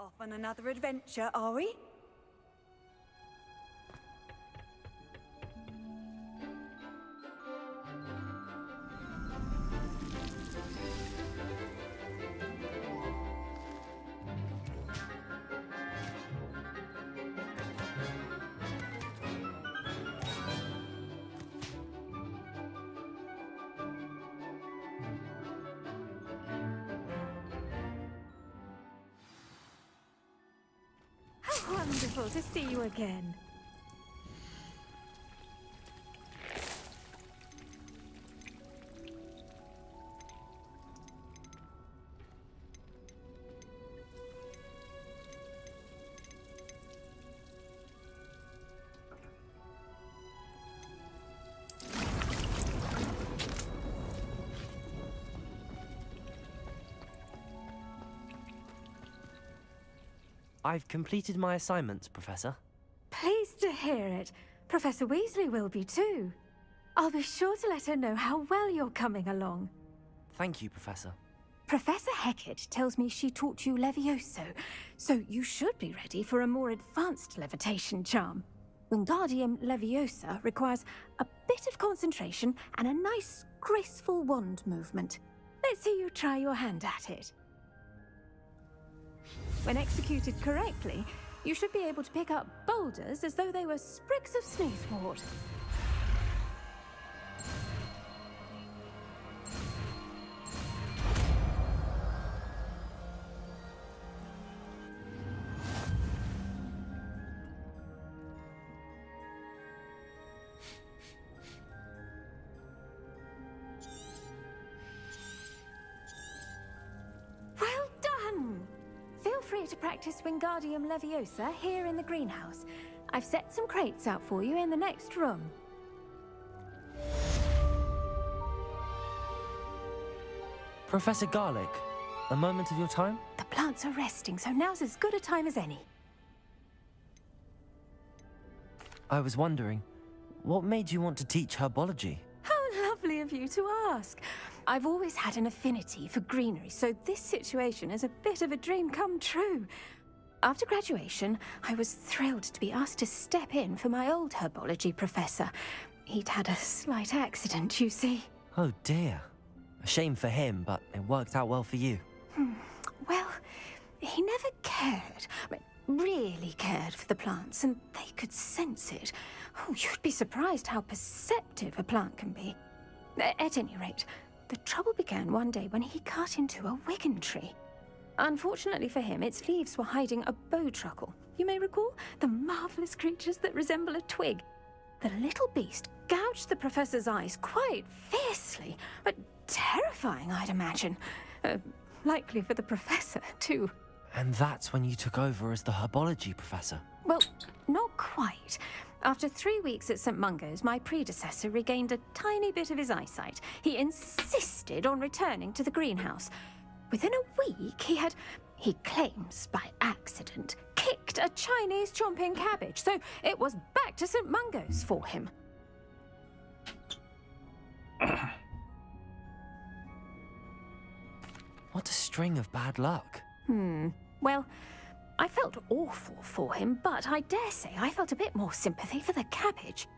Off on another adventure, are we? How wonderful to see you again. I've completed my assignments, Professor. Pleased to hear it. Professor Weasley will be too. I'll be sure to let her know how well you're coming along. Thank you, Professor. Professor Hecat tells me she taught you Levioso, so you should be ready for a more advanced levitation charm. Wingardium Leviosa requires a bit of concentration and a nice, graceful wand movement. Let's see you try your hand at it. When executed correctly, you should be able to pick up boulders as though they were sprigs of sneezewort. Well done! Feel free to practice Wingardium Leviosa here in the greenhouse. I've set some crates out for you in the next room. Professor Garlick, a moment of your time? The plants are resting, so now's as good a time as any. I was wondering, what made you want to teach herbology? How lovely of you to ask. I've always had an affinity for greenery, so this situation is a bit of a dream come true. After graduation, I was thrilled to be asked to step in for my old herbology professor. He'd had a slight accident, you see. Oh dear. A shame for him, but it worked out well for you. Well, he never cared, really cared for the plants, and they could sense it. Oh, you'd be surprised how perceptive a plant can be. At any rate, the trouble began one day when he cut into a wigan tree. Unfortunately for him, its leaves were hiding a bowtruckle. You may recall the marvelous creatures that resemble a twig. The little beast gouged the professor's eyes quite fiercely, but terrifying, I'd imagine. Likely for the professor, too. And that's when you took over as the herbology professor? Well, not quite. After 3 weeks at St. Mungo's, my predecessor regained a tiny bit of his eyesight. He insisted on returning to the greenhouse. Within a week, he claims by accident, kicked a Chinese chomping cabbage, so it was back to St. Mungo's for him. What a string of bad luck. Well, I felt awful for him, but I dare say I felt a bit more sympathy for the cabbage.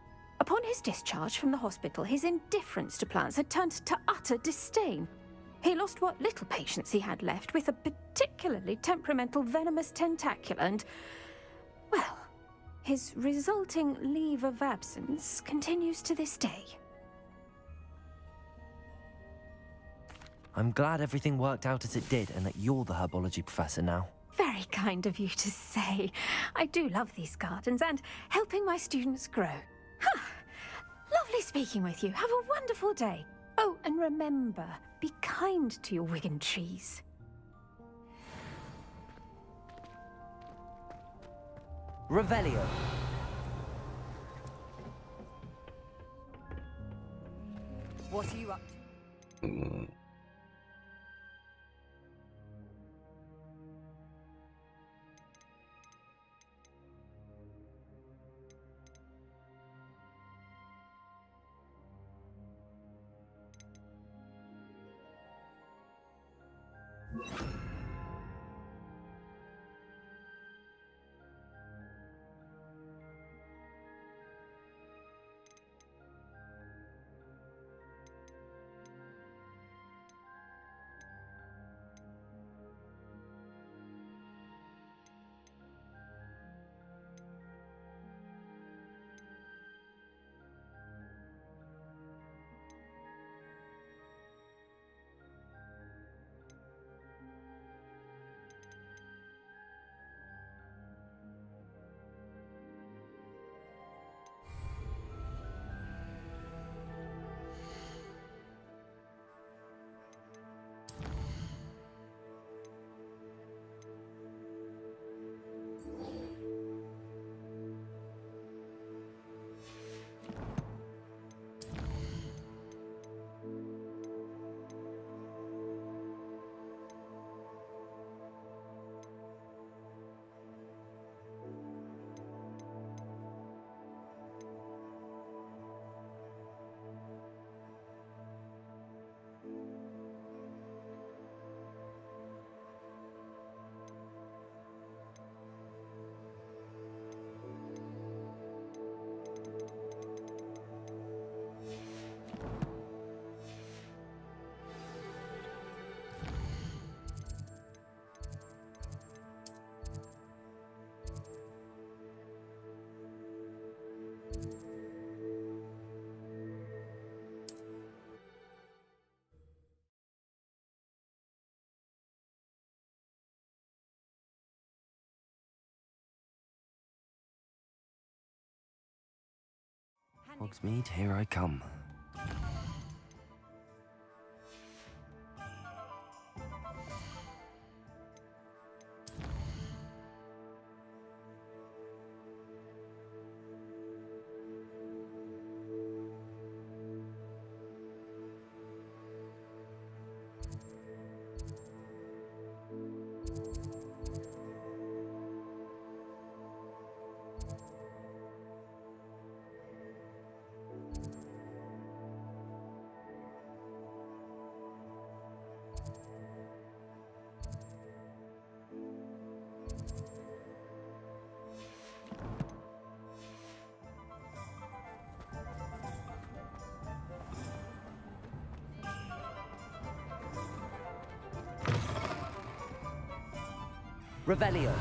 Upon his discharge from the hospital, his indifference to plants had turned to utter disdain. He lost what little patience he had left with a particularly temperamental venomous tentacula and, well, his resulting leave of absence continues to this day. I'm glad everything worked out as it did and that you're the herbology professor now. Very kind of you to say. I do love these gardens and helping my students grow. Lovely speaking with you. Have a wonderful day. Oh, and remember, be kind to your wigan trees. Revelio. What are you up to? Hogsmeade, here I come. Revelio.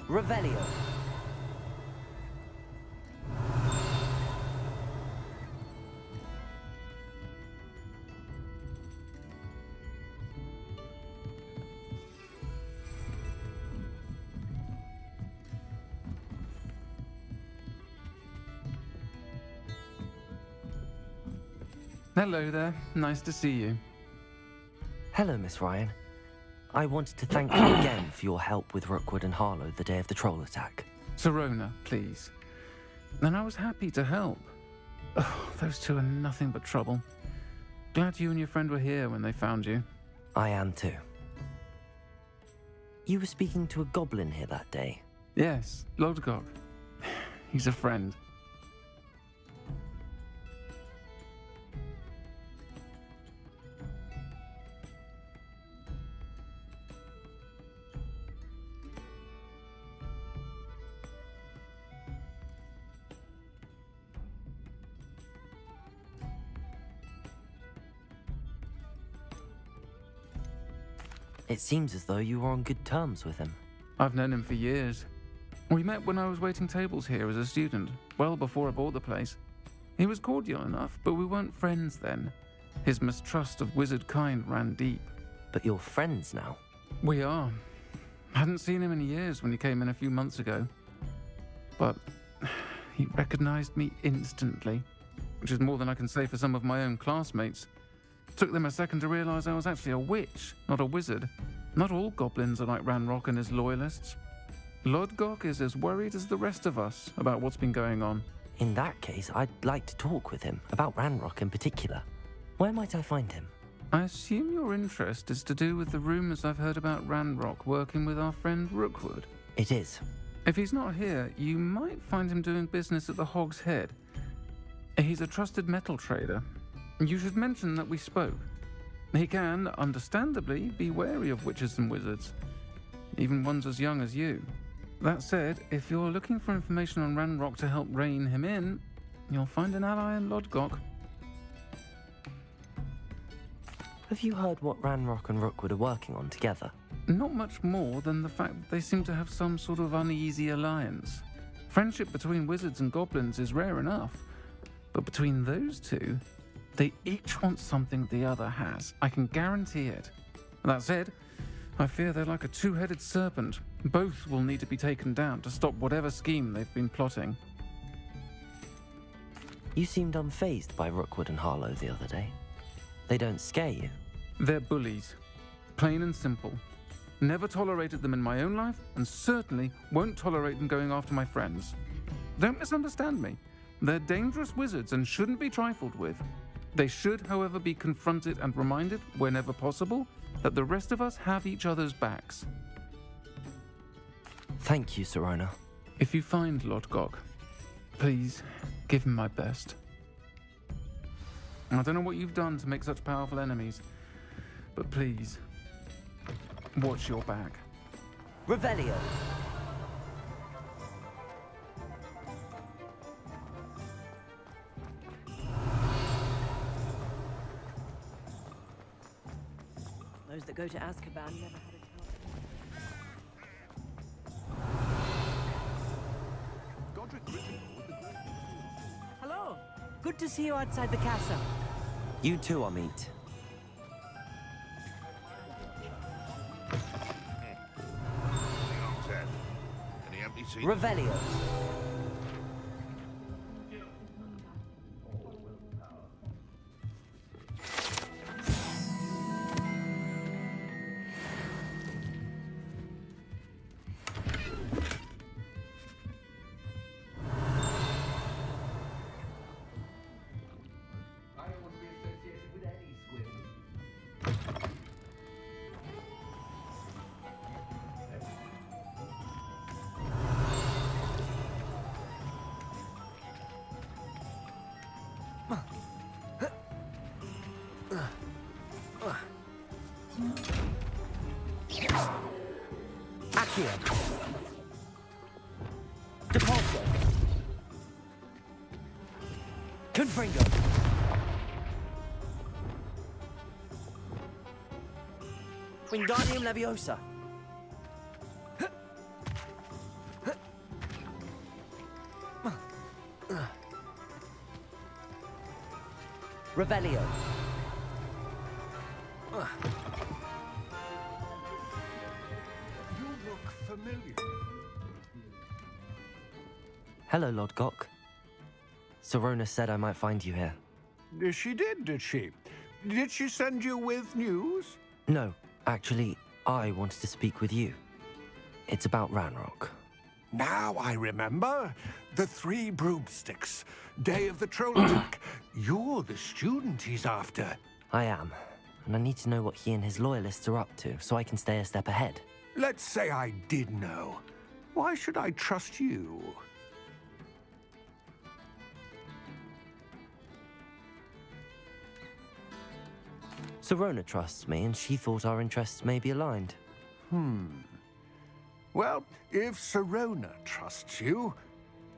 Revelio. Hello there. Nice to see you. Hello, Miss Ryan. I wanted to thank you again for your help with Rookwood and Harlow the day of the troll attack. Sirona, please. And I was happy to help. Oh, those two are nothing but trouble. Glad you and your friend were here when they found you. I am too. You were speaking to a goblin here that day. Yes, Lodgok. He's a friend. It seems as though you were on good terms with him. I've known him for years. We met when I was waiting tables here as a student, well before I bought the place. He was cordial enough, but we weren't friends then. His mistrust of wizard kind ran deep. But you're friends now. We are. Hadn't seen him in years when he came in a few months ago. But he recognized me instantly, which is more than I can say for some of my own classmates. Took them a second to realize I was actually a witch, not a wizard. Not all goblins are like Ranrock and his loyalists. Lodgok is as worried as the rest of us about what's been going on. In that case, I'd like to talk with him, about Ranrock in particular. Where might I find him? I assume your interest is to do with the rumors I've heard about Ranrock working with our friend Rookwood. It is. If he's not here, you might find him doing business at the Hog's Head. He's a trusted metal trader. You should mention that we spoke. He can, understandably, be wary of witches and wizards, even ones as young as you. That said, if you're looking for information on Ranrock to help rein him in, you'll find an ally in Lodgok. Have you heard what Ranrock and Rookwood are working on together? Not much more than the fact that they seem to have some sort of uneasy alliance. Friendship between wizards and goblins is rare enough, but between those two, they each want something the other has. I can guarantee it. That said, I fear they're like a two-headed serpent. Both will need to be taken down to stop whatever scheme they've been plotting. You seemed unfazed by Rookwood and Harlow the other day. They don't scare you. They're bullies. Plain and simple. Never tolerated them in my own life, and certainly won't tolerate them going after my friends. Don't misunderstand me. They're dangerous wizards and shouldn't be trifled with. They should, however, be confronted and reminded, whenever possible, that the rest of us have each other's backs. Thank you, Sirona. If you find Lodgok, please give him my best. I don't know what you've done to make such powerful enemies, but please, watch your back. Revelio. Those that go to Azkaban never had a chance. Hello. Good to see you outside the castle. You too, Amit. Any empty seats? Revelio. Accio. Depulso. Confringo. Wingardium Leviosa. Revelio. You look familiar. Hello, Lord Gok. Serona said I might find you here. She did she? Did she send you with news? No, actually, I wanted to speak with you. It's about Ranrock. Now I remember. The 3 broomsticks. Day of the troll attack. You're the student he's after. I am, and I need to know what he and his loyalists are up to so I can stay a step ahead. Let's say I did know. Why should I trust you? Serona trusts me, and she thought our interests may be aligned. Well, if Serona trusts you,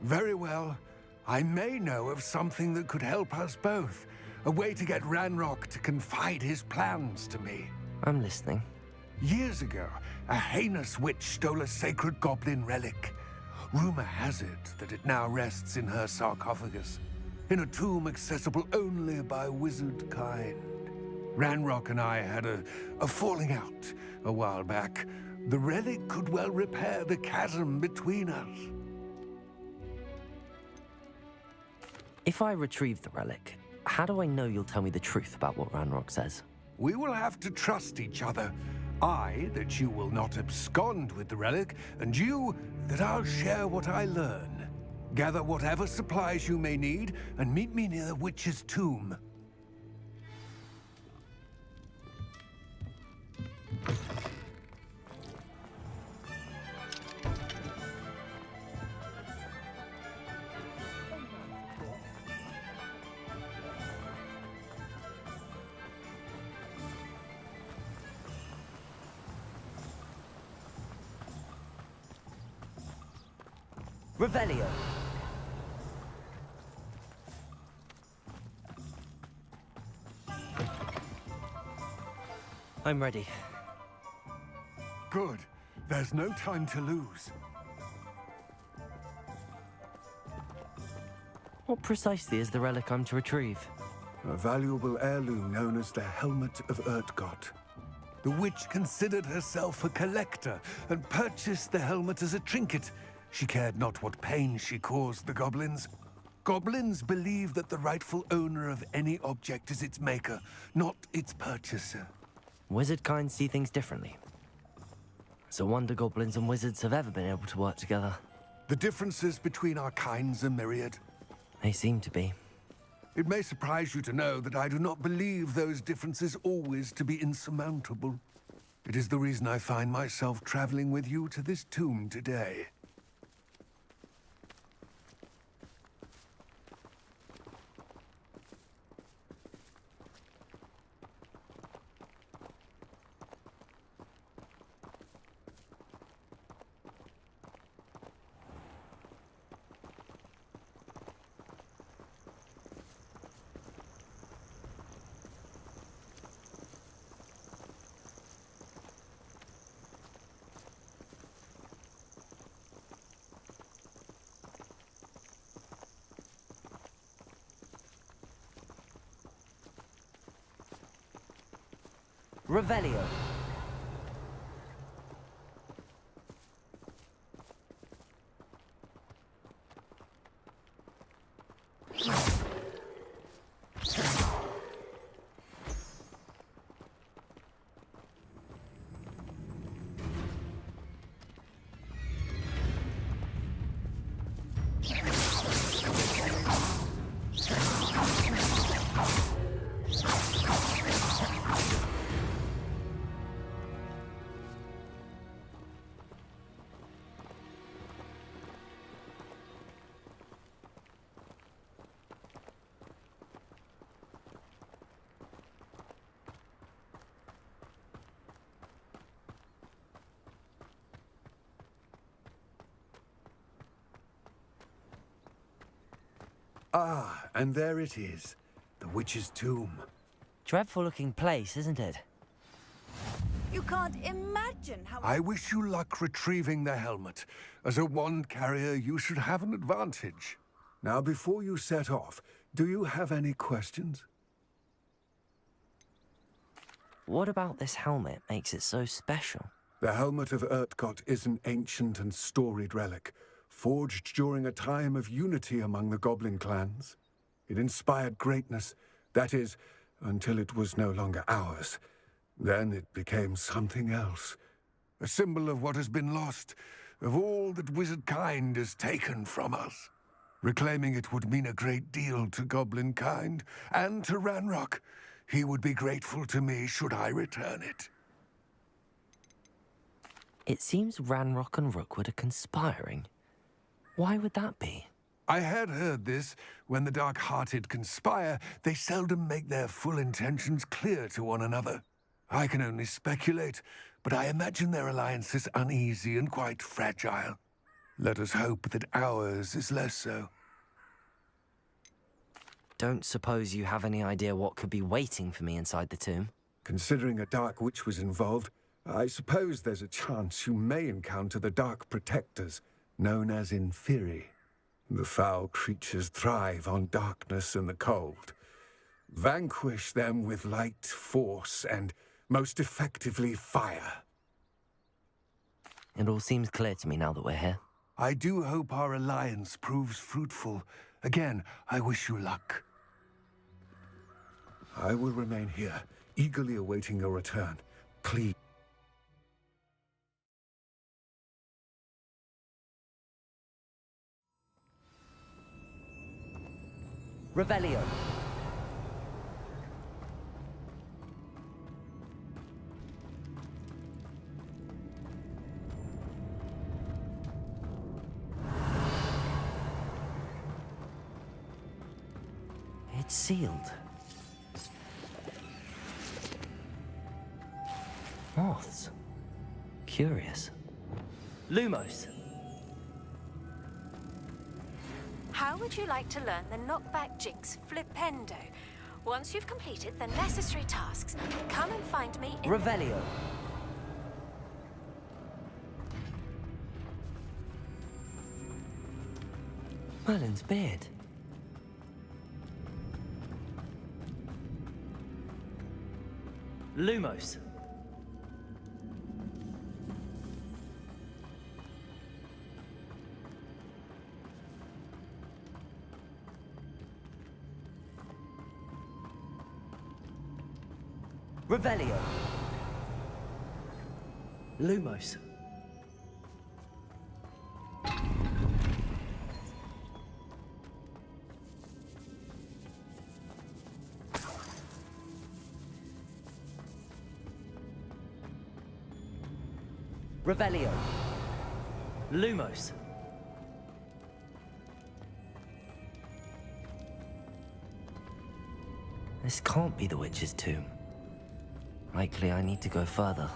very well. I may know of something that could help us both. A way to get Ranrock to confide his plans to me. I'm listening. Years ago, a heinous witch stole a sacred goblin relic. Rumor has it that it now rests in her sarcophagus, in a tomb accessible only by wizard kind. Ranrock and I had a falling out a while back. The relic could well repair the chasm between us. If I retrieve the relic, how do I know you'll tell me the truth about what Ranrock says? We will have to trust each other. I, that you will not abscond with the relic, and you, that I'll share what I learn. Gather whatever supplies you may need, and meet me near the witch's tomb. Revelio. I'm ready. Good. There's no time to lose. What precisely is the relic I'm to retrieve? A valuable heirloom known as the Helmet of Urtgott. The witch considered herself a collector and purchased the helmet as a trinket. She cared not what pain she caused the goblins. Goblins believe that the rightful owner of any object is its maker, not its purchaser. Wizard kind see things differently. It's a wonder goblins and wizards have ever been able to work together. The differences between our kinds are myriad. They seem to be. It may surprise you to know that I do not believe those differences always to be insurmountable. It is the reason I find myself traveling with you to this tomb today. Revelio. Ah, and there it is. The witch's tomb. Dreadful looking place, isn't it? You can't imagine how... I wish you luck retrieving the helmet. As a wand carrier, you should have an advantage. Now, before you set off, do you have any questions? What about this helmet makes it so special? The helmet of Urtkot is an ancient and storied relic, forged during a time of unity among the goblin clans. It inspired greatness, that is, until it was no longer ours. Then it became something else. A symbol of what has been lost, of all that wizard kind has taken from us. Reclaiming it would mean a great deal to goblin kind, and to Ranrock. He would be grateful to me should I return it. It seems Ranrock and Rookwood are conspiring. Why would that be? I had heard this. When the dark-hearted conspire, they seldom make their full intentions clear to one another. I can only speculate, but I imagine their alliance is uneasy and quite fragile. Let us hope that ours is less so. Don't suppose you have any idea what could be waiting for me inside the tomb? Considering a dark witch was involved, I suppose there's a chance you may encounter the Dark Protectors, known as Inferi. The foul creatures thrive on darkness and the cold. Vanquish them with light, force, and most effectively fire. It all seems clear to me now that we're here. I do hope our alliance proves fruitful. Again, I wish you luck. I will remain here, eagerly awaiting your return. Please. Revelio. It's sealed. Moths. Curious. Lumos. How would you like to learn the knockback jinx flipendo? Once you've completed the necessary tasks, come and find me in... Revelio. Merlin's beard. Lumos. Revelio. Lumos. Revelio. Lumos. This can't be the witch's tomb. Likely I need to go further.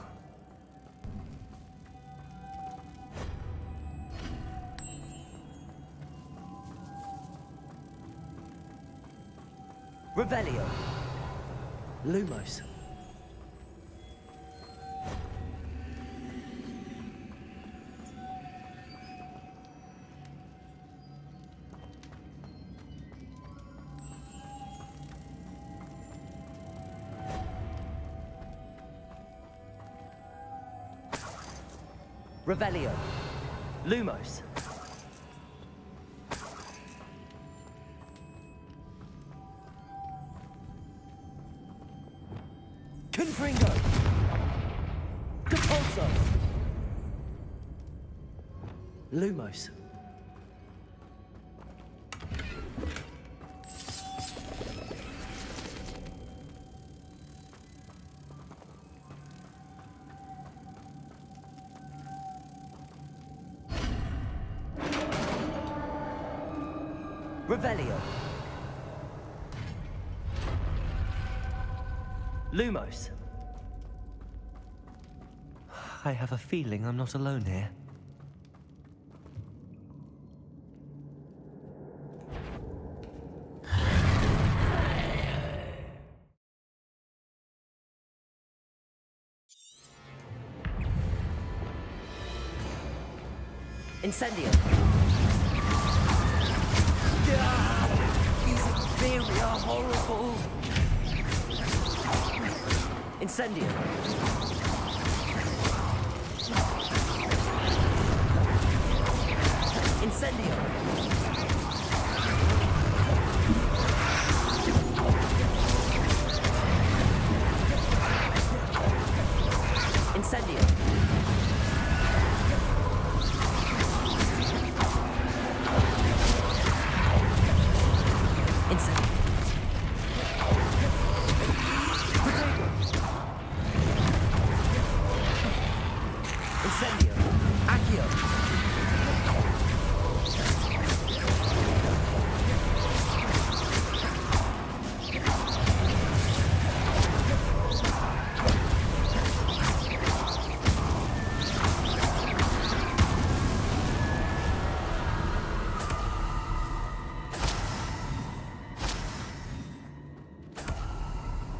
Revelio. Lumos. Revelio. Lumos. Confringo. Depulso. Lumos. Revelio. Lumos. I have a feeling I'm not alone here. Incendio. These inferior horrible. Incendio. Incendio. Incendio. Incendio. Accio.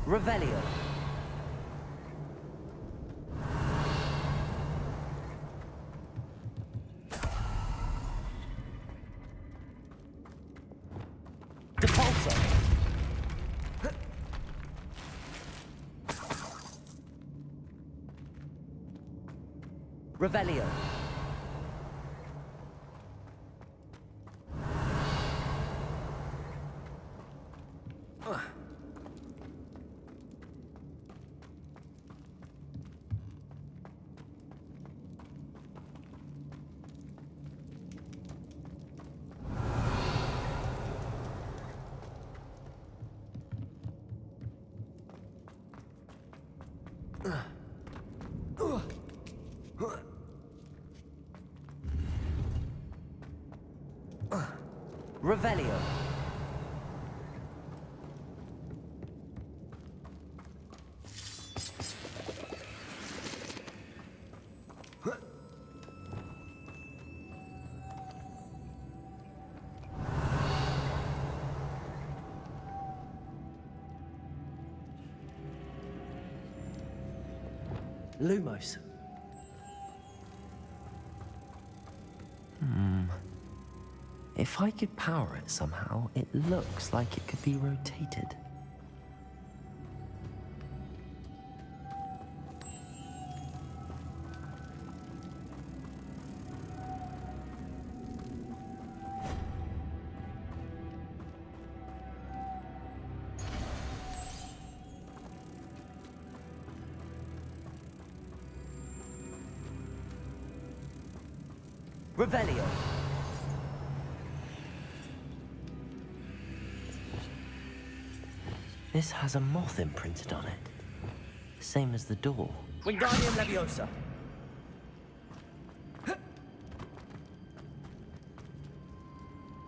Revelio. Depulso. Revelio. Revelio. Lumos. If I could power it somehow, it looks like it could be rotated. Revelio. This has a moth imprinted on it. Same as the door. Wingardium Leviosa.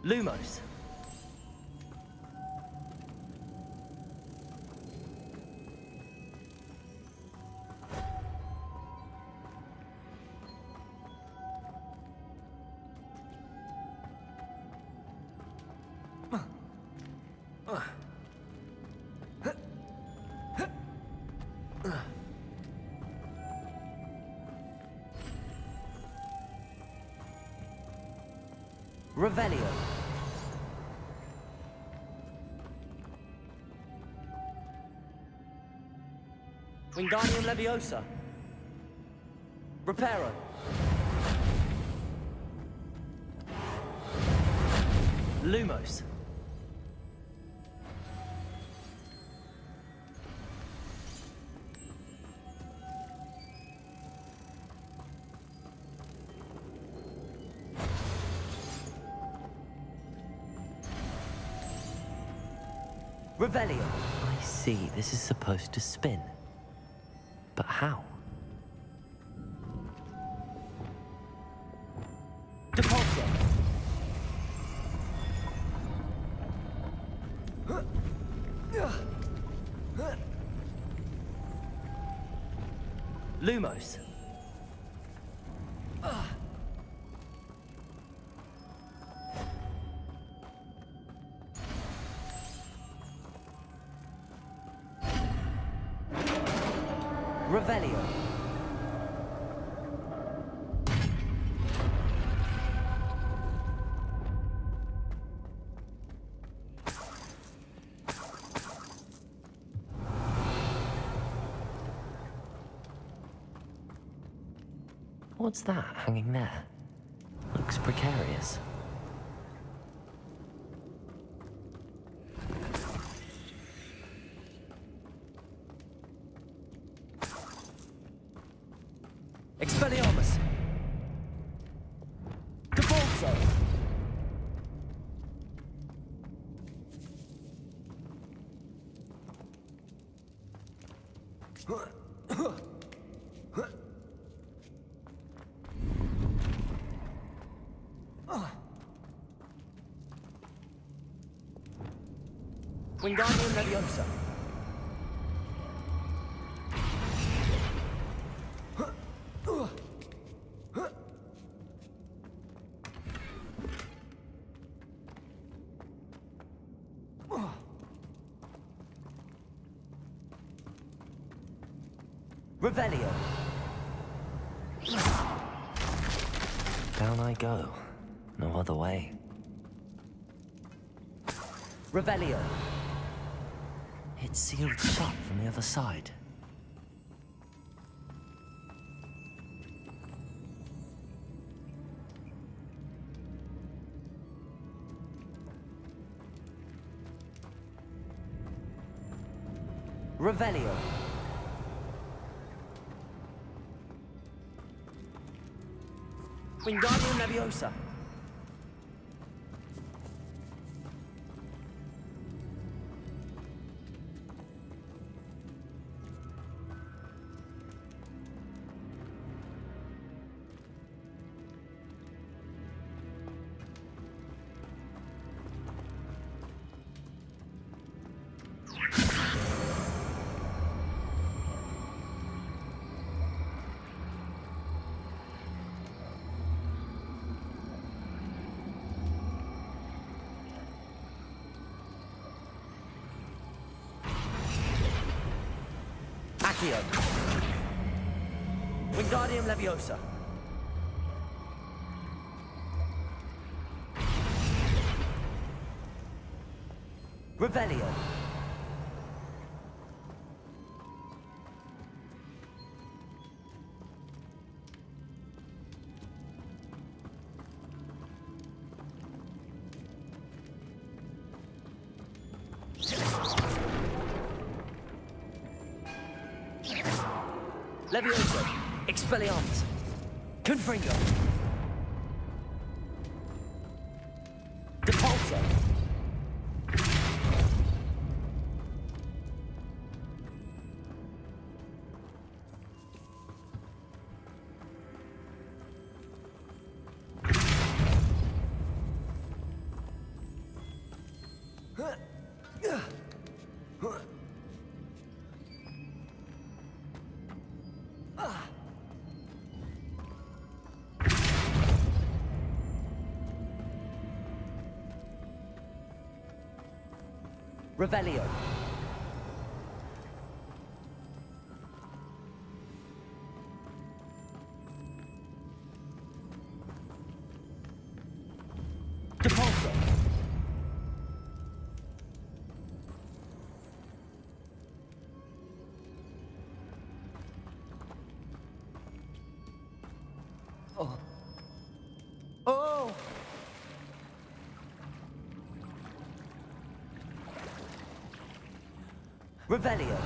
Lumos. Revelio. Wingardium Leviosa. Reparo. Lumos. Revelio. I see, this is supposed to spin. But how? Depulso. Lumos. Revelio. What's that hanging there? Looks precarious. Expelliarmus! Depulso! Wingardium Leviosa. Revelio. Down I go. No other way. Revelio. It's sealed shut from the other side. Revelio. Wingardium Leviosa. Accio. Wingardium Leviosa. Revelio. Leviosa. Expelliarmus. Confringo. Depulso. Revelio. Depulso. Oh. Oh! Revelio.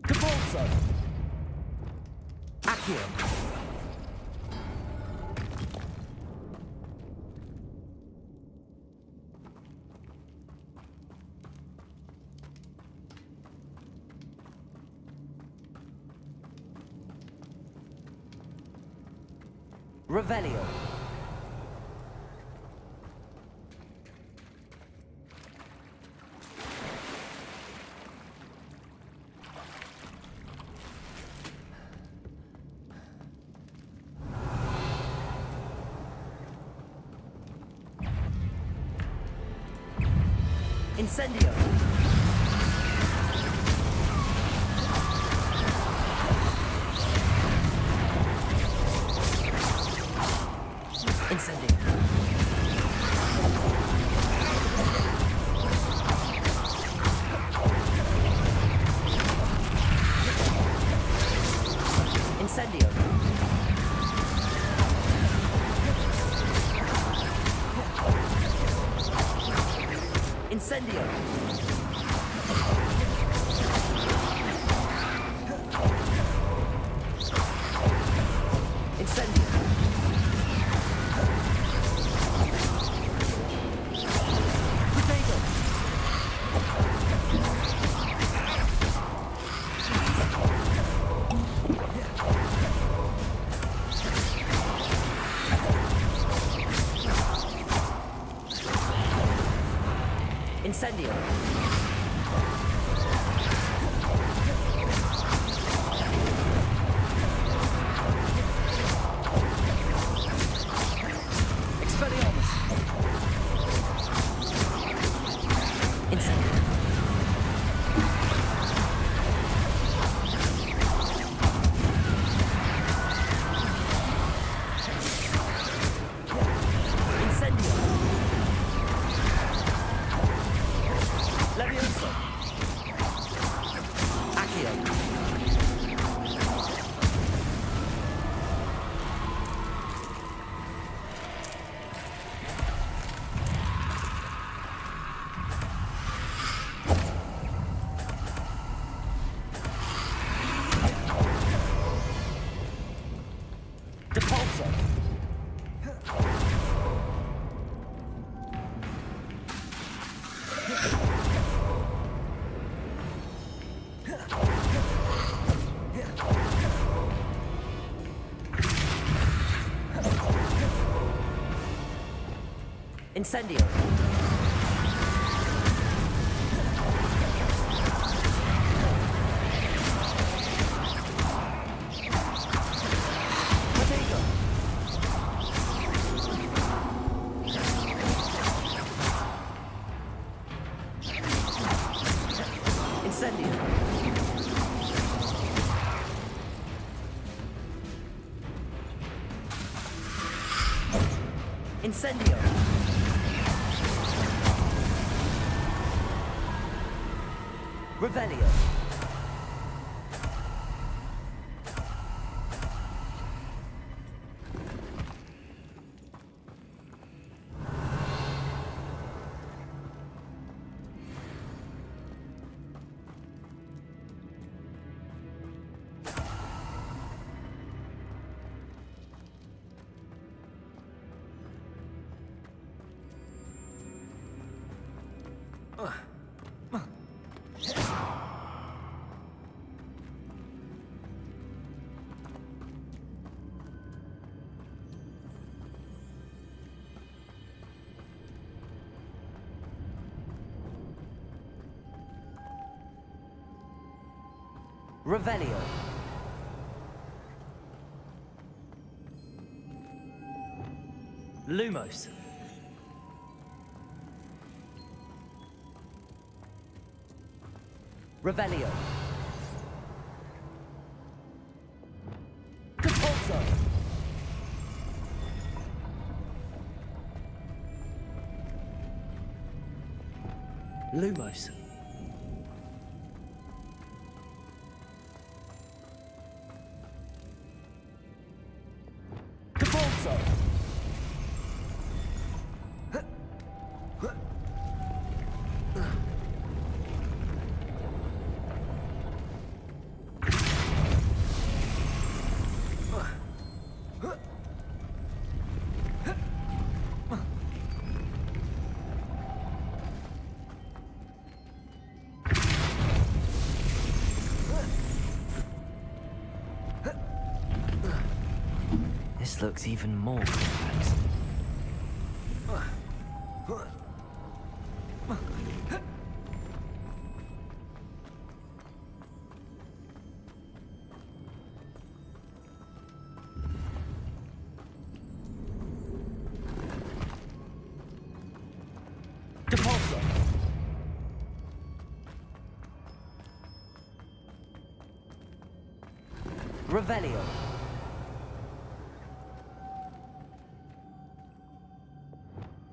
Capulso. Accio. Revelio. Incendio. Incendio. Incendio. Incendio. Incendio. Potato. Incendio. Expelliarmus. Incendio. Incendio. Levioso. Accio. Depulso. Incendio. Potato. Incendio. Incendio. Revelio. Revelio. Lumos. Revelio. Compulso. Lumos. Depulso! This looks even more complex. Depulso! Revelio!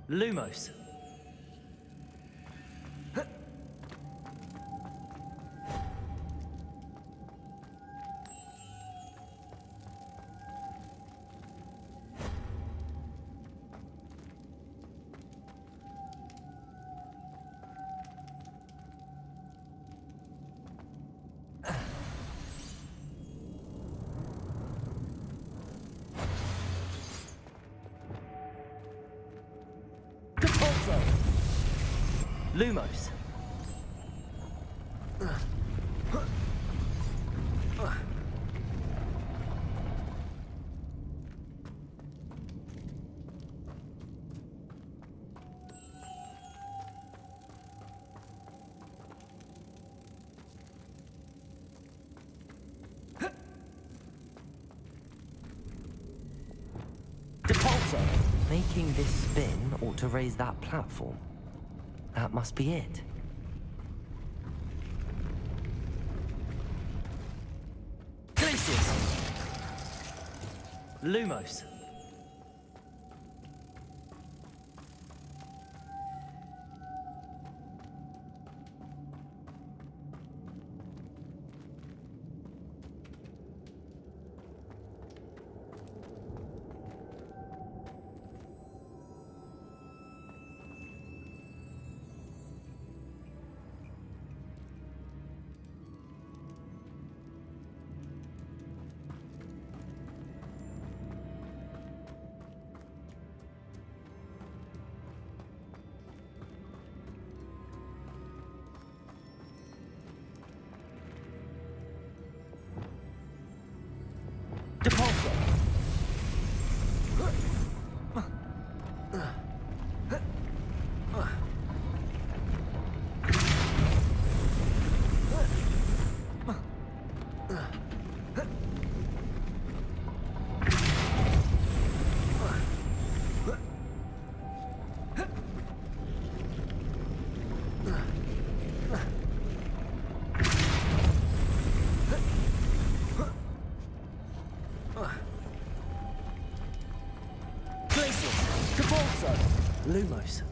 Lumos. Lumos. Depulso. Making this spin ought to raise that platform. That must be it. Glacius! Lumos. Depulso. Lumos.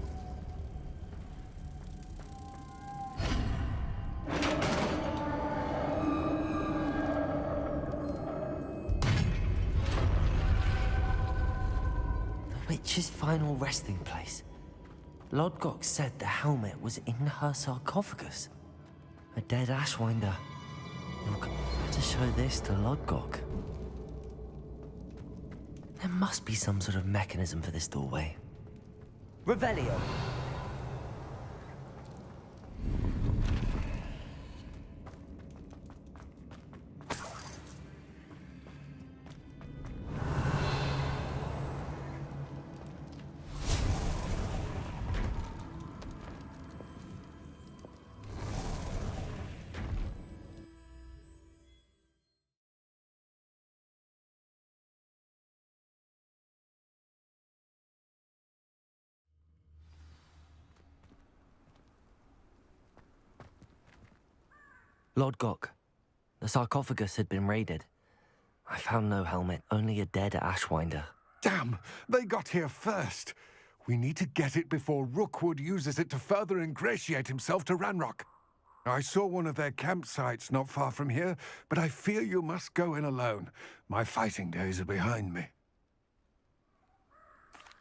The witch's final resting place. Lodgok said the helmet was in her sarcophagus. A dead Ashwinder. Look, better show this to Lodgok. There must be some sort of mechanism for this doorway. Revelio. Lodgok. The sarcophagus had been raided. I found no helmet, only a dead Ashwinder. Damn! They got here first. We need to get it before Rookwood uses it to further ingratiate himself to Ranrock. I saw one of their campsites not far from here, but I fear you must go in alone. My fighting days are behind me.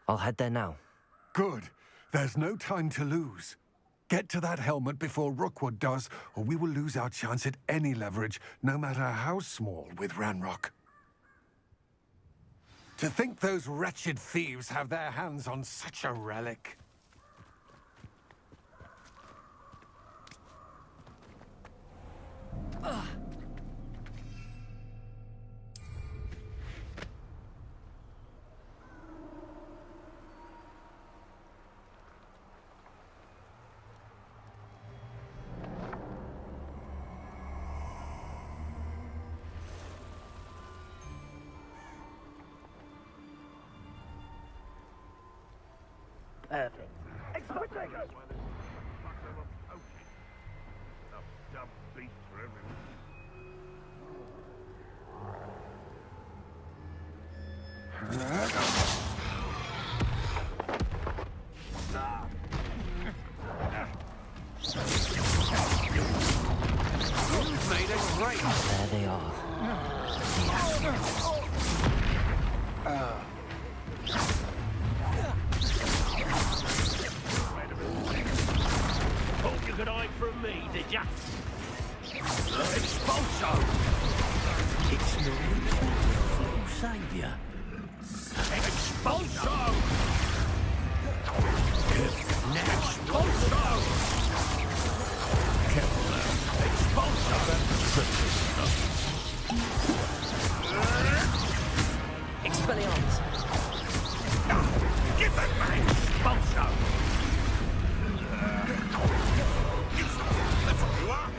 I'll head there now. Good. There's no time to lose. Get to that helmet before Rookwood does, or we will lose our chance at any leverage, no matter how small, with Ranrock. To think those wretched thieves have their hands on such a relic. Perfect. Expectations. Dumb beats for everyone. You've made a great... There they are. Thought you could hide from me, did ya? Expulso! It's no little saviour. Expulso! Expulso! Expulso! Expelliarmus! Give that man Expulso! That's what you are!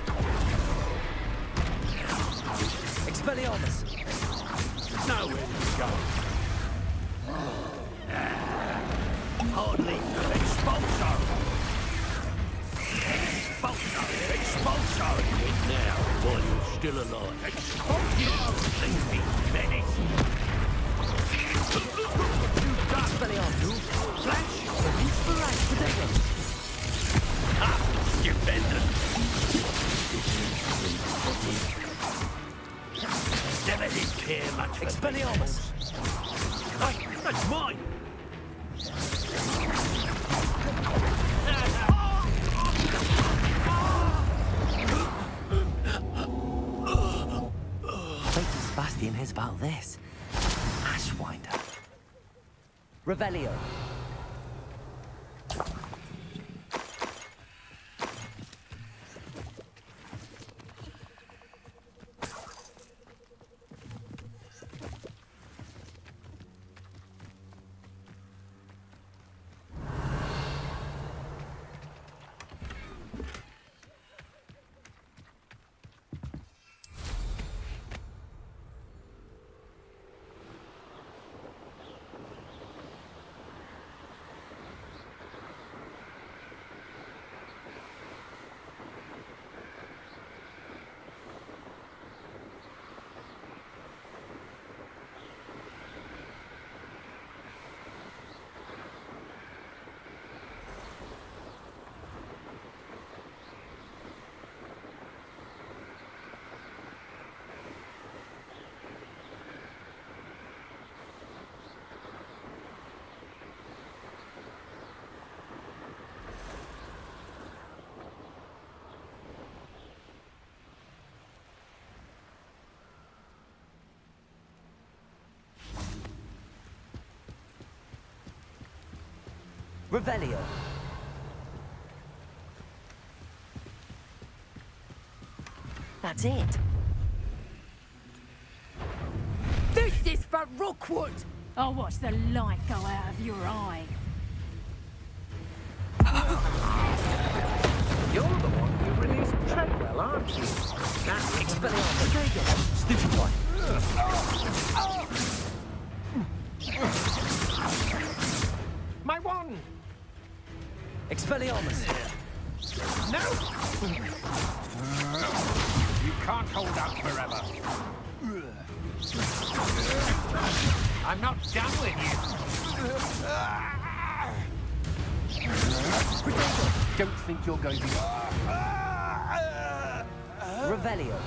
Expelliarmus! Nowhere to go. Hardly Expulso! Expulso! Expulso! It now, while you're still alive. Expulso! Leave me, menace! Expelliarmus! Flash! Inspiration! Ah, stupendous! Never did care much for Expelliarmus! Hey, that's mine! Wait till Sebastian hears about this. Ashwinder. Revelio. Revelio. That's it. This is for Rookwood! I'll watch the light go out of your eye. You're the one who released Treadwell, aren't you? That's Expelliarmus. There you go. Stupefy. my one! Expelliarmus. No! You can't hold out forever. I'm not done with you. Don't think you're going to... Revelio.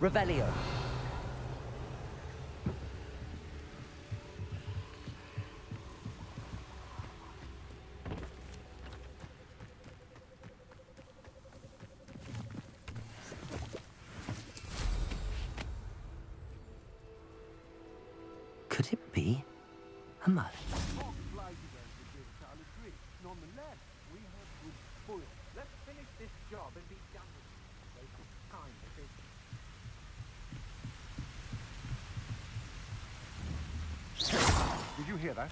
Revelio. Could it be a mud? Nonetheless, we have good spoil. Let's finish this job and be done with it. Waste time because... Did you hear that?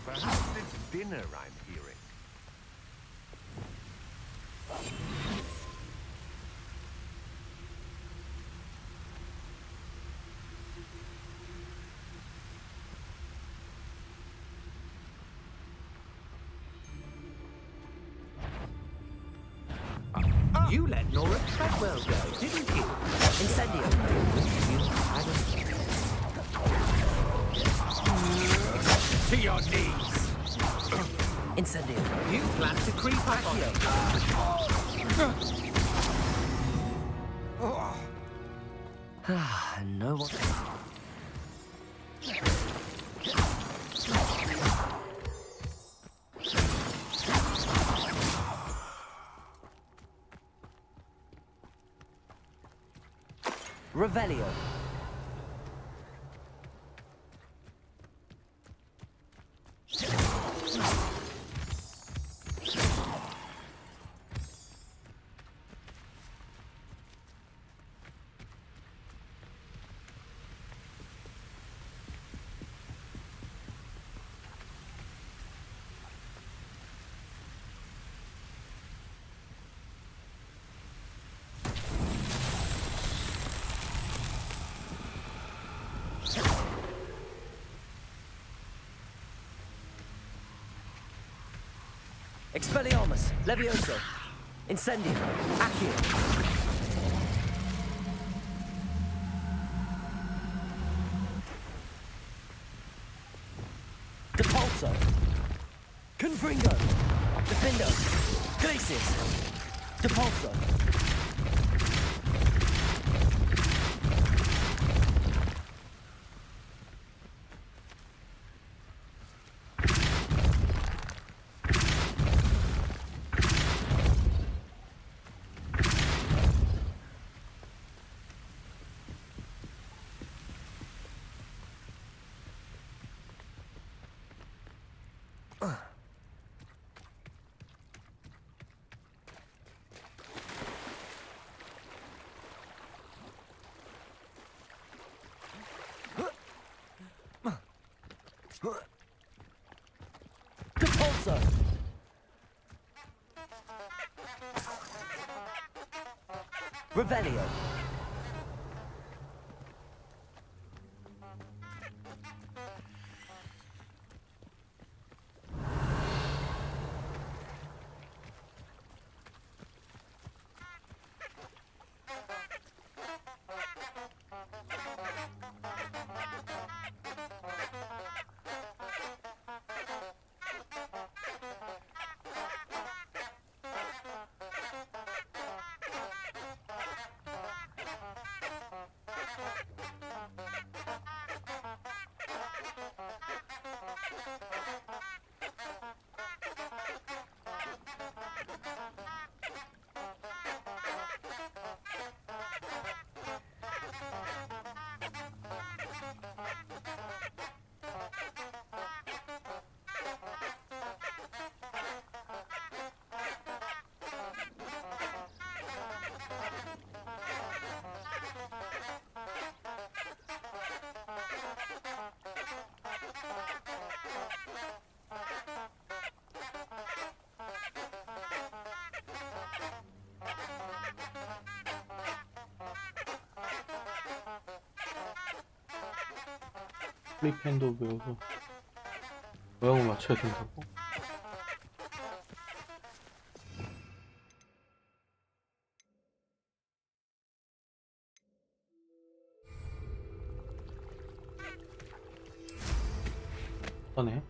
Perhaps it's dinner I'm hearing. You let Nora Treadwell go, didn't you? Incendio. You had To your knees! Incendio. You plan to creep up on it. Ah, no one. Revelio. Expelliarmus, Levioso, Incendio, Accio. Depulso, Confringo, Defindo, Glacius, Depulso. Depulso. Revelio. 플립핸드 배워서 모양을 맞춰야 된다고? 하네.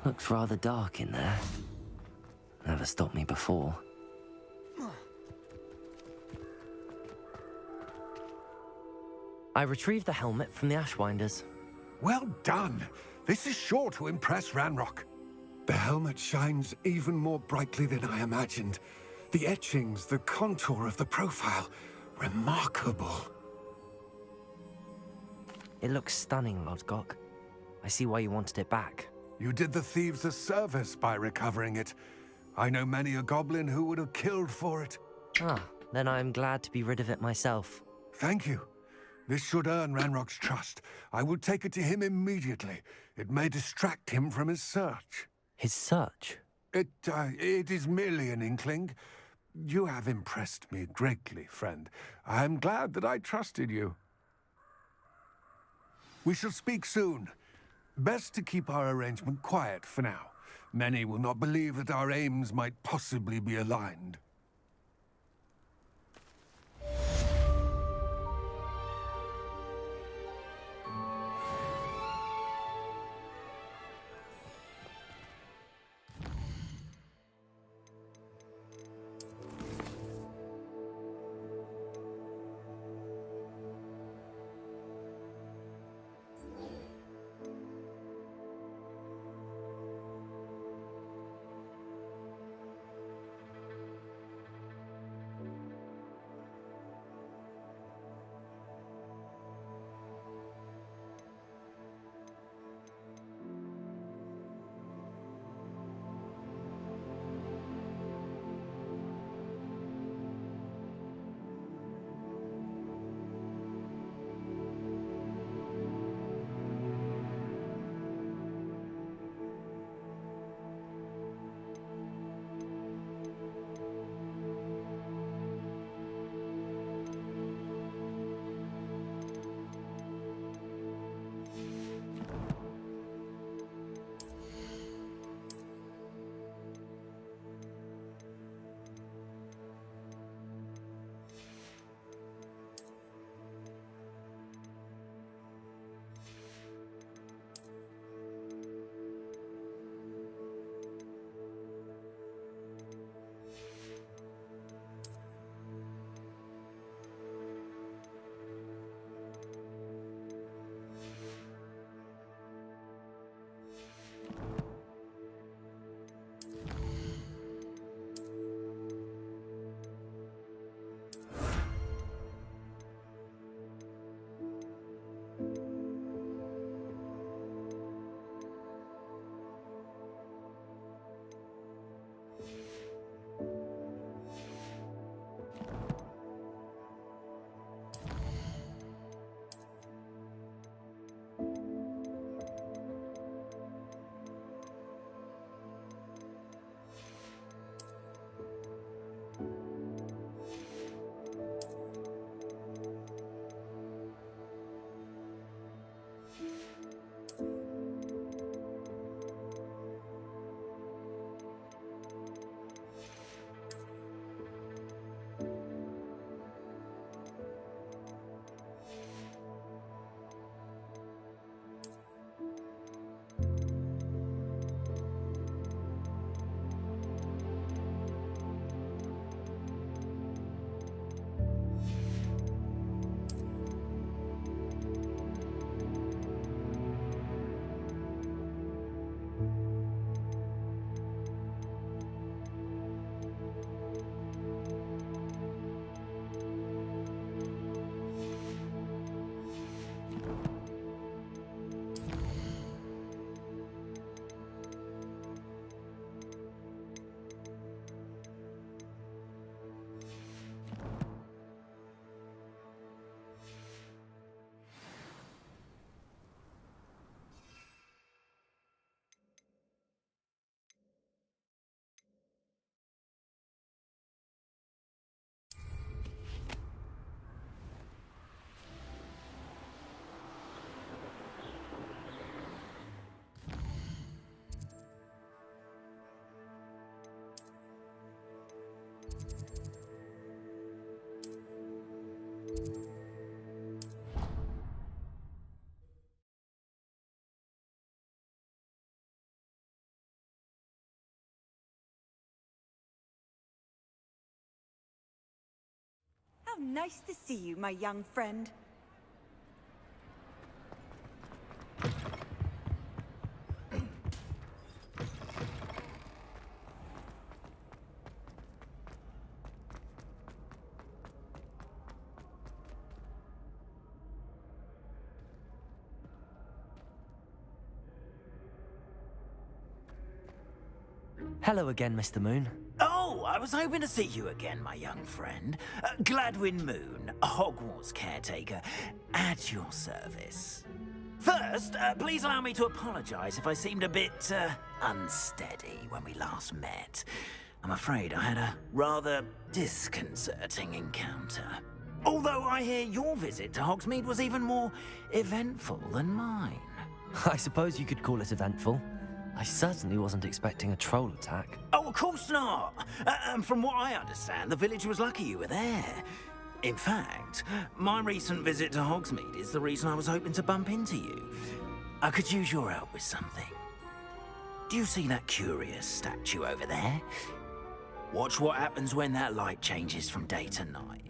Looks rather dark in there. Never stopped me before. I retrieved the helmet from the Ashwinders. Well done. This is sure to impress Ranrock. The helmet shines even more brightly than I imagined. The etchings, the contour of the profile, remarkable. It looks stunning, Lodgok. I see why you wanted it back. You did the thieves a service by recovering it. I know many a goblin who would have killed for it. Ah, then I am glad to be rid of it myself. Thank you. This should earn Ranrock's trust. I will take it to him immediately. It may distract him from his search. His search? It is merely an inkling. You have impressed me greatly, friend. I am glad that I trusted you. We shall speak soon. Best to keep our arrangement quiet for now. Many will not believe that our aims might possibly be aligned. How nice to see you, my young friend. Hello again, Mr. Moon. Oh, I was hoping to see you again, my young friend. Gladwin Moon, Hogwarts caretaker, at your service. First, please allow me to apologize if I seemed a bit unsteady when we last met. I'm afraid I had a rather disconcerting encounter. Although I hear your visit to Hogsmeade was even more eventful than mine. I suppose you could call it eventful. I certainly wasn't expecting a troll attack. Oh, of course not. And from what I understand, the village was lucky you were there. In fact, my recent visit to Hogsmeade is the reason I was hoping to bump into you. I could use your help with something. Do you see that curious statue over there? Watch what happens when that light changes from day to night.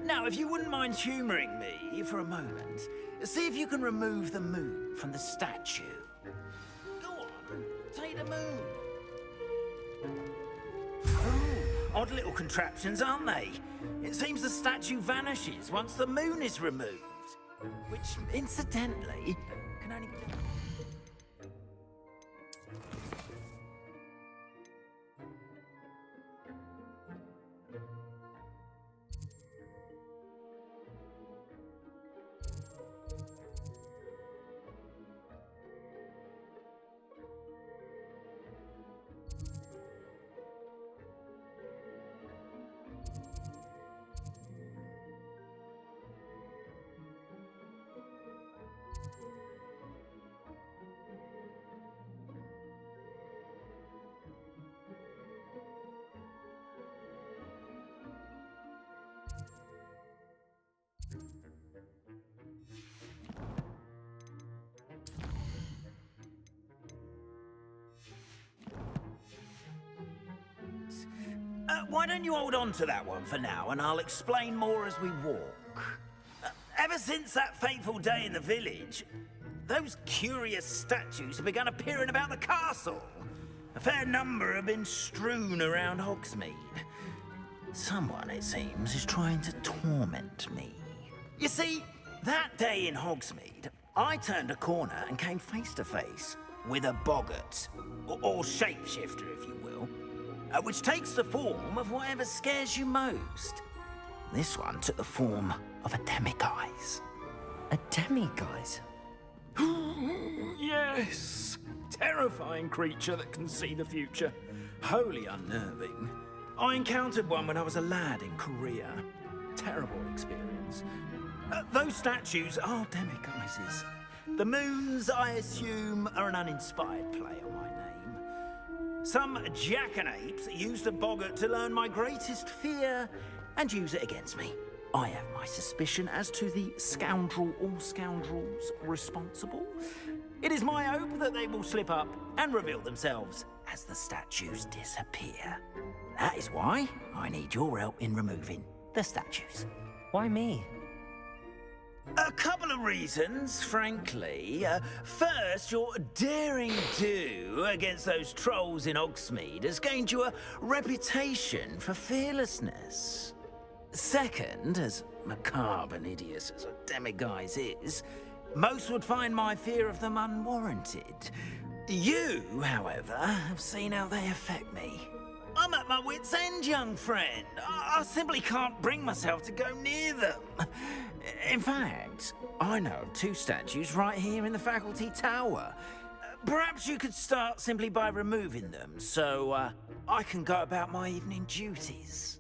Now, if you wouldn't mind humouring me for a moment, see if you can remove the moon from the statue. Go on, take the moon. Oh, odd little contraptions, aren't they? It seems the statue vanishes once the moon is removed. Which, incidentally, can only be done. Why don't you hold on to that one for now, and I'll explain more as we walk. Ever since that fateful day in the village, those curious statues have begun appearing about the castle. A fair number have been strewn around Hogsmeade. Someone, it seems, is trying to torment me. You see, that day in Hogsmeade, I turned a corner and came face to face with a boggart, or shapeshifter, if you will. Which takes the form of whatever scares you most. This one took the form of a demiguise. A demiguise? Yes! Terrifying creature that can see the future. Wholly unnerving. I encountered one when I was a lad in Korea. Terrible experience. Those statues are demiguises. The moons, I assume, are an uninspired play on my name. Some jackanapes used a boggart to learn my greatest fear and use it against me. I have my suspicion as to the scoundrel or scoundrels responsible. It is my hope that they will slip up and reveal themselves as the statues disappear. That is why I need your help in removing the statues. Why me? A couple of reasons, frankly. First, your daring do against those trolls in Hogsmeade has gained you a reputation for fearlessness. Second, as macabre and hideous as a demiguise is, most would find my fear of them unwarranted. You, however, have seen how they affect me. I'm at my wit's end, young friend. I simply can't bring myself to go near them. In fact, I know of two statues right here in the faculty tower. Perhaps you could start simply by removing them, so I can go about my evening duties.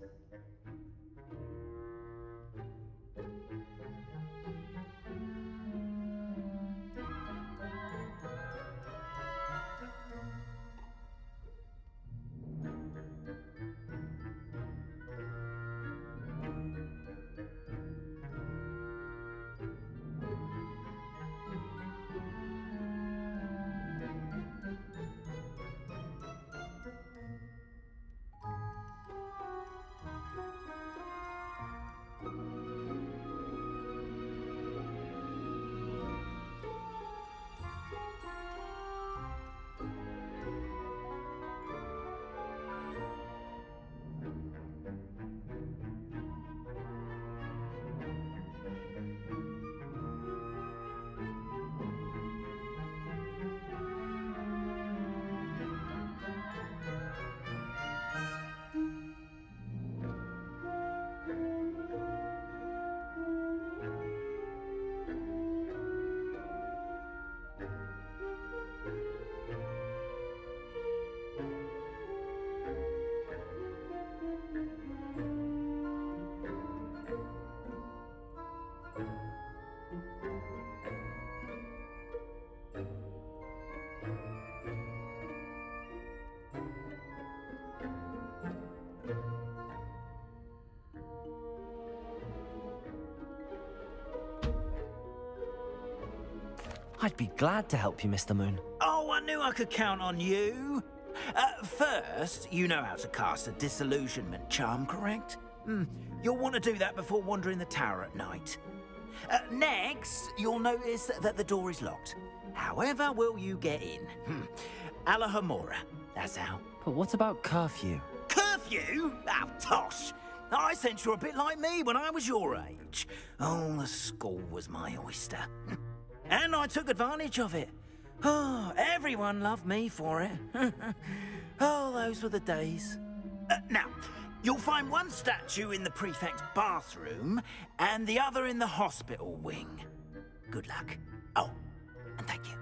I'd be glad to help you, Mr. Moon. Oh, I knew I could count on you. First, you know how to cast a disillusionment charm, correct? You'll want to do that before wandering the tower at night. Next, you'll notice that the door is locked. However will you get in? Alahomora, that's how. But what about curfew? Curfew? Oh, tosh! I sense you're a bit like me when I was your age. Oh, the school was my oyster. And I took advantage of it. Oh, everyone loved me for it. Oh, those were the days. Now, you'll find one statue in the prefect's bathroom and the other in the hospital wing. Good luck. Oh, and thank you.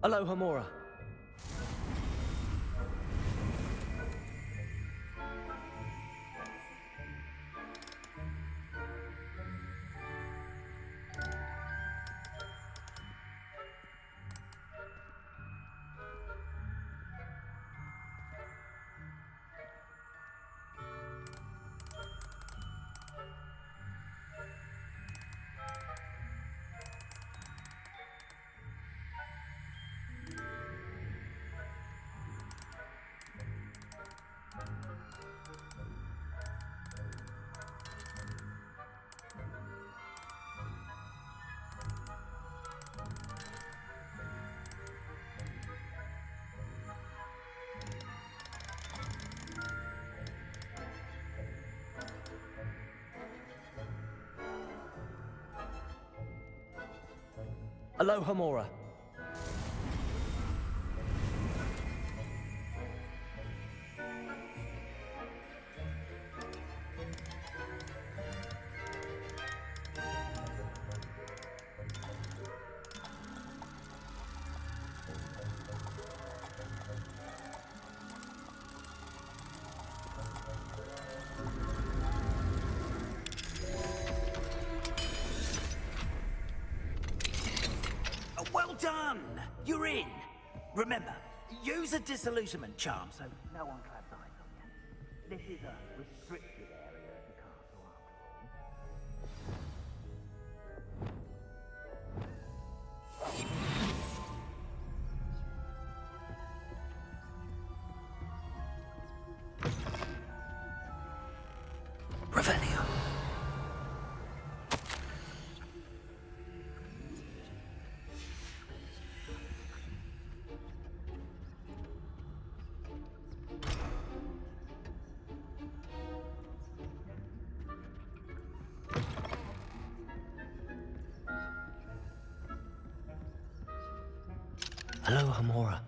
Alohomora. Alohomora. Well done! You're in. Remember, use a disillusionment charm so no one claps eyes on you. This is a restricted area of the castle, after all. Revelio. Alohomora.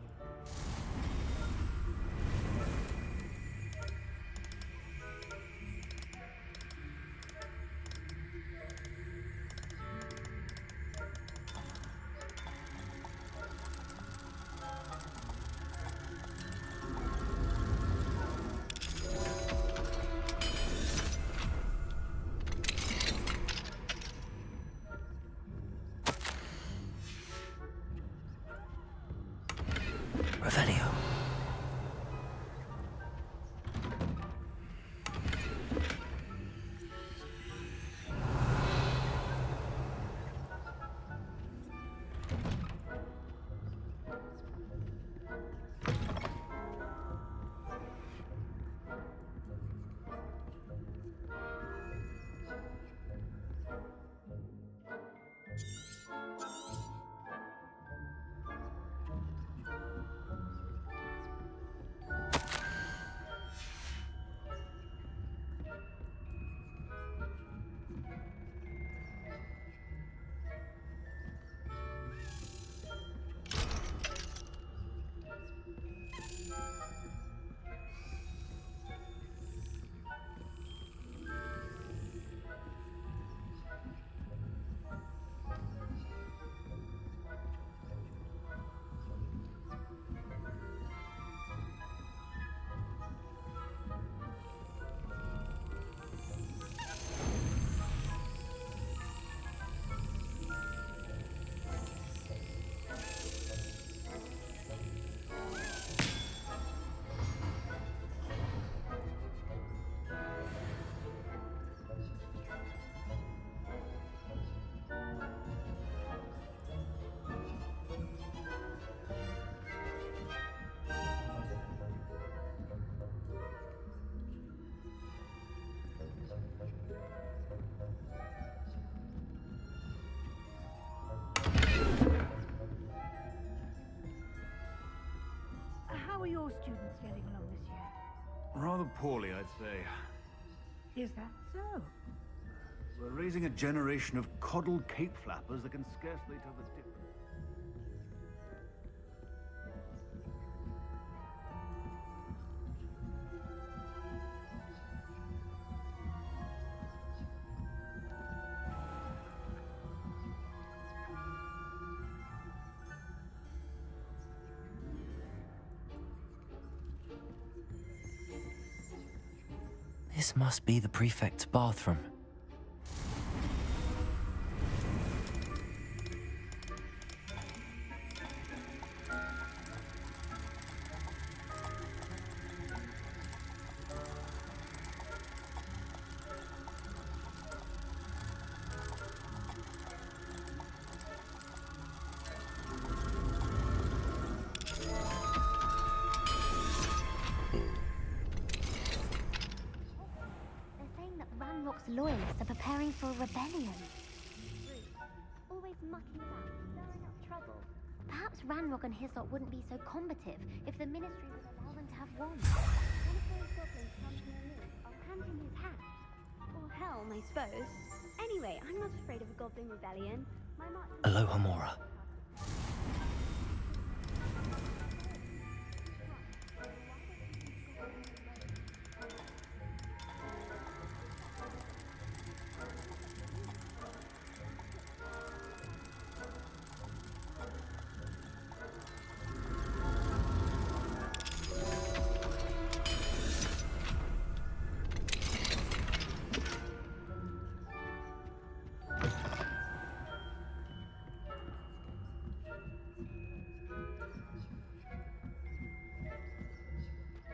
Revelio. How are your students getting along this year? Rather poorly, I'd say. Is that so? We're raising a generation of coddled cape flappers that can scarcely tell the difference. This must be the prefect's bathroom. Ranrock's loyalists are preparing for a rebellion. Always mucking about, stirring up trouble. Perhaps Ranrock and his lot wouldn't be so combative if the Ministry would allow them to have wands. One of those goblins comes to me, I'll hand him his hat. Or helm, I suppose. Anyway, I'm not afraid of a goblin rebellion. My Aloha Mora.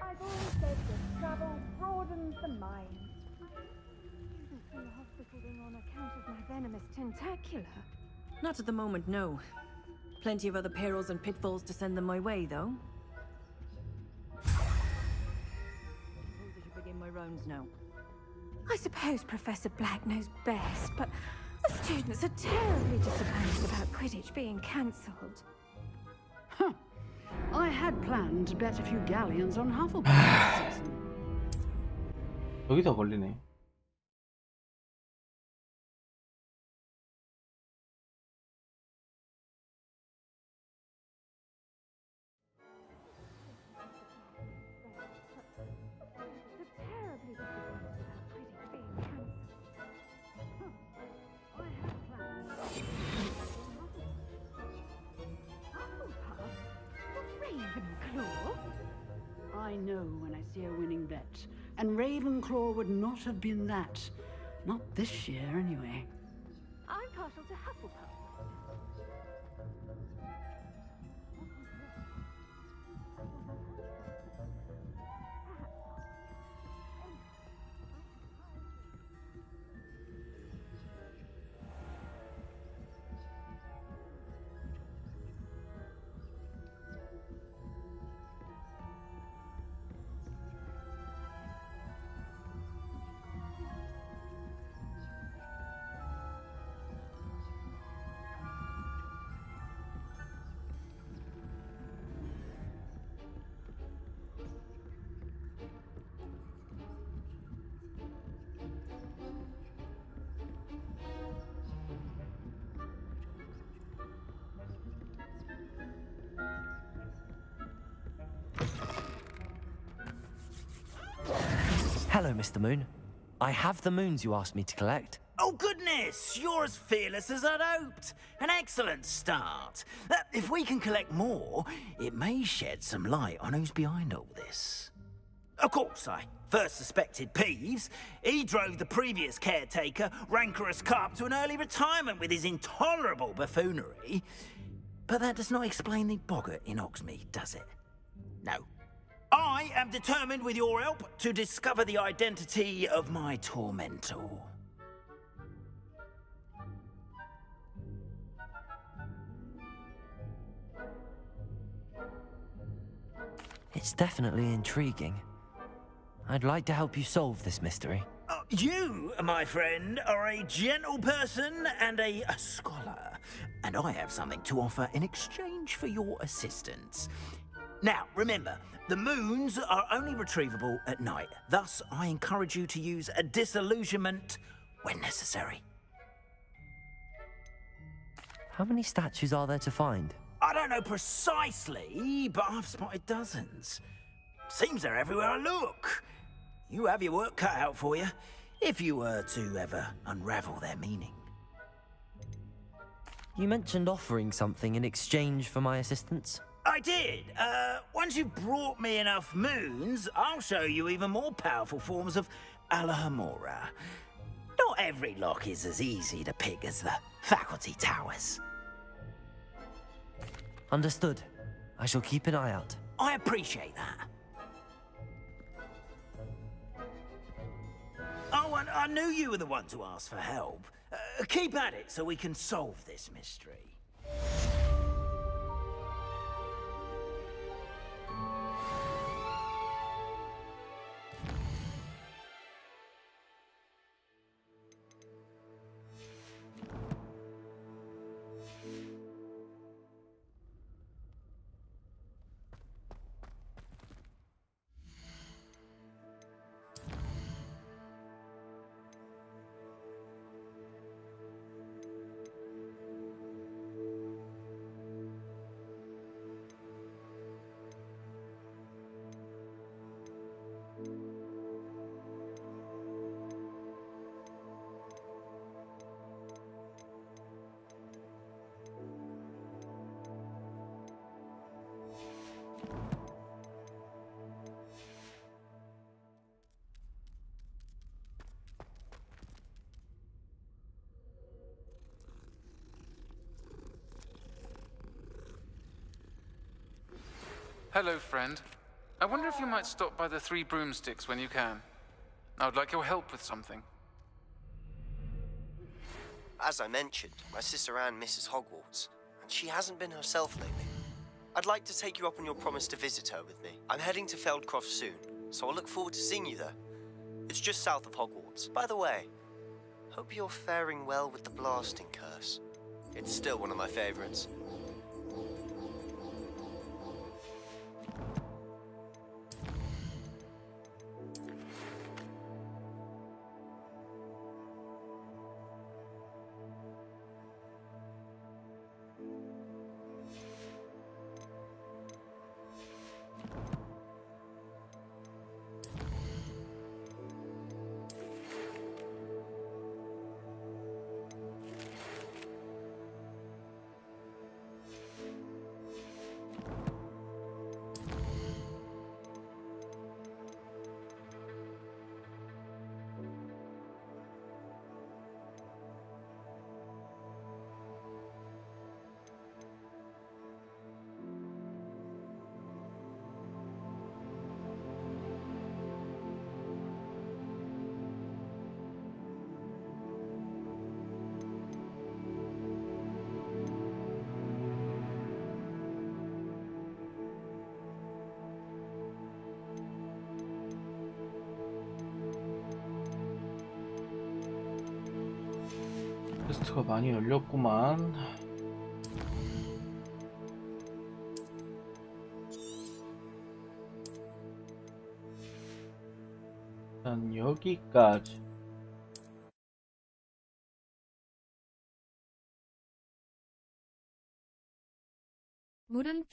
I've always said that travel broadens the mind. In the hospital room on account of my venomous tentacula. Not at the moment, no. Plenty of other perils and pitfalls to send them my way, though. Suppose I should begin my rounds now. I suppose Professor Black knows best, but the students are terribly disappointed about Quidditch being cancelled. Huh. I had planned to bet a few galleons on Hufflepuff this season. 여기서 걸리네. I know when I see a winning bet, and Ravenclaw would not have been that. Not this year, anyway. I'm partial to Hufflepuff. Hello, Mr. Moon. I have the moons you asked me to collect. Oh, goodness! You're as fearless as I'd hoped. An excellent start. If we can collect more, it may shed some light on who's behind all this. Of course, I first suspected Peeves. He drove the previous caretaker, Rancorous Carp, to an early retirement with his intolerable buffoonery. But that does not explain the boggart in Hogsmeade, does it? No. I am determined, with your help, to discover the identity of my tormentor. It's definitely intriguing. I'd like to help you solve this mystery. You, my friend, are a gentle person and a scholar, and I have something to offer in exchange for your assistance. Now, remember, the moons are only retrievable at night. Thus, I encourage you to use a disillusionment when necessary. How many statues are there to find? I don't know precisely, but I've spotted dozens. Seems they're everywhere I look. You have your work cut out for you, if you were to ever unravel their meaning. You mentioned offering something in exchange for my assistance? I did. Once you've brought me enough moons, I'll show you even more powerful forms of Alahamora. Not every lock is as easy to pick as the faculty towers. Understood. I shall keep an eye out. I appreciate that. Oh, and I knew you were the one to ask for help. Keep at it so we can solve this mystery. Hello, friend. I wonder if you might stop by the Three Broomsticks when you can. I would like your help with something. As I mentioned, my sister Anne misses Hogwarts, and she hasn't been herself lately. I'd like to take you up on your promise to visit her with me. I'm heading to Feldcroft soon, so I'll look forward to seeing you there. It's just south of Hogwarts. By the way, hope you're faring well with the blasting curse. It's still one of my favorites. 퀘스트가 많이 열렸구만. 일단 여기까지. 물은